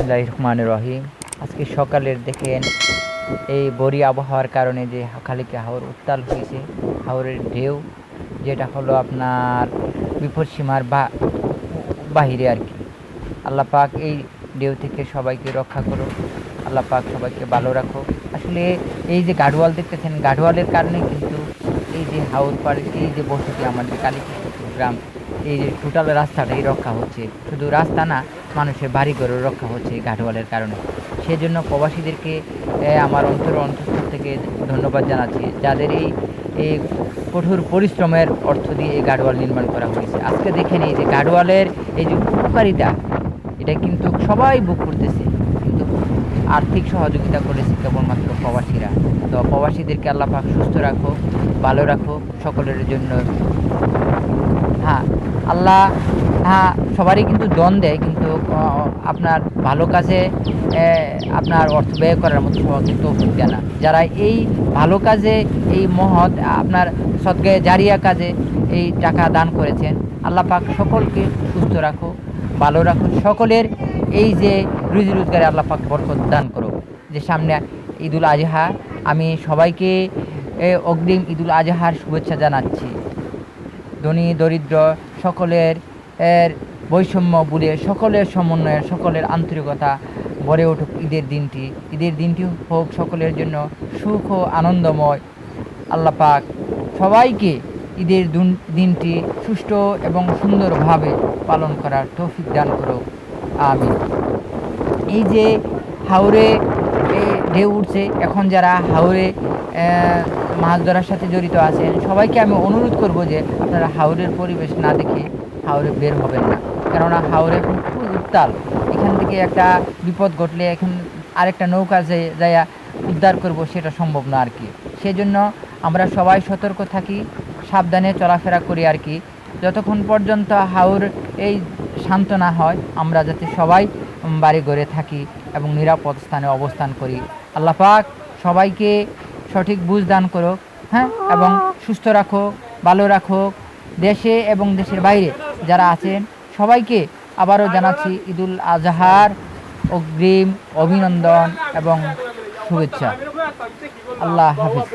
বিসমিল্লাহির রহমানির রহিম। আজকে সকালের দেখেন এই বরি আবহাওয়ার কারণে যে খালিকে হাওর উত্তাল হয়েছে, হাওরের ঢেউ যেটা হলো আপনার বিপদসীমার বাহিরে আর কি। আল্লাহ পাক এই ঢেউ থেকে সবাইকে রক্ষা করো, আল্লাহ পাক সবাইকে ভালো রাখো। আসলে এই যে গাঢ়ওয়াল দেখতেছেন, গাঢ়ওয়ালের কারণে কিন্তু এই যে হাওর পাড়ে এই যে বসতি আমাদের কালীকৃষ্ণপুর গ্রাম, এই যে টোটাল রাস্তাটাই রক্ষা হচ্ছে। শুধু রাস্তা না, মানুষের বাড়িঘরও রক্ষা হচ্ছে এই গাঢ়ওয়ালের কারণে। সেজন্য প্রবাসীদেরকে আমার অন্তঃস্থল থেকে ধন্যবাদ জানাচ্ছি, যাদের এই কঠোর পরিশ্রমের অর্থ দিয়ে এই গাঢ়ওয়াল নির্মাণ করা হয়েছে। আজকে দেখেন এই যে গাঢ়ওয়ালের এই যে উপকারিতা, এটা কিন্তু সবাই ভোগ করতেছে, কিন্তু আর্থিক সহযোগিতা করেছে কেবলমাত্র প্রবাসীরা। তো প্রবাসীদেরকে আল্লাহ পাক সুস্থ রাখো, ভালো রাখো সকলের জন্য। হ্যাঁ, আল্লাহ, হ্যাঁ, সবারই কিন্তু দন দেয়, কিন্তু আপনার ভালো কাজে আপনার অর্থ ব্যয় করার মতো সবাইকে তৌফিক দেয় না। যারা এই ভালো কাজে, এই মহৎ আপনার সদগায়ে জারিয়া কাজে এই টাকা দান করেছেন, আল্লাহ পাক সকলকে সুস্থ রাখো, ভালো রাখো। সকলের এই যে রুজি রোজগারে আল্লাহ পাক বরকত দান করো। যে সামনে ঈদুল আজহা, আমি সবাইকে অগ্রিম ঈদুল আজহার শুভেচ্ছা জানাচ্ছি। ধনী দরিদ্র সকলের বৈষম্য ভুলে সকলের সমন্বয়ে, সকলের আন্তরিকতা ভরে উঠুক ঈদের দিনটি। ঈদের দিনটি হোক সকলের জন্য সুখ ও আনন্দময়। আল্লাহ পাক সবাইকে ঈদের দিনটি সুষ্ঠু এবং সুন্দরভাবে পালন করার তৌফিক দান করো, আমিন। এই যে হাওরে ঢেউ উঠছে, এখন যারা হাওরে মাছ ধরার সাথে জড়িত আছেন, সবাইকে আমি অনুরোধ করব যে আপনারা হাওরের পরিবেশ না দেখে হাওরে বের হবেন না। কেননা হাওরে এখন খুব উত্তাল, এখান থেকে একটা বিপদ ঘটলে এখন আরেকটা নৌকা যাইয়া উদ্ধার করব, সেটা সম্ভব না আর কি। সেজন্য আমরা সবাই সতর্ক থাকি, সাবধানে চলাফেরা করি আর কি, যতক্ষণ পর্যন্ত হাওর এই শান্ত না হয়, আমরা যাতে সবাই বাড়ি ঘরে থাকি এবং নিরাপদ স্থানে অবস্থান করি। আল্লাহ পাক সবাইকে সঠিক বুঝ দান করো, হ্যাঁ, এবং সুস্থ রাখো, ভালো রাখো। দেশে এবং দেশের বাইরে যারা আছেন সবাইকে আবারও জানাচ্ছি ঈদুল আজহার অগ্রিম অভিনন্দন এবং শুভেচ্ছা। আল্লাহ হাফিজ।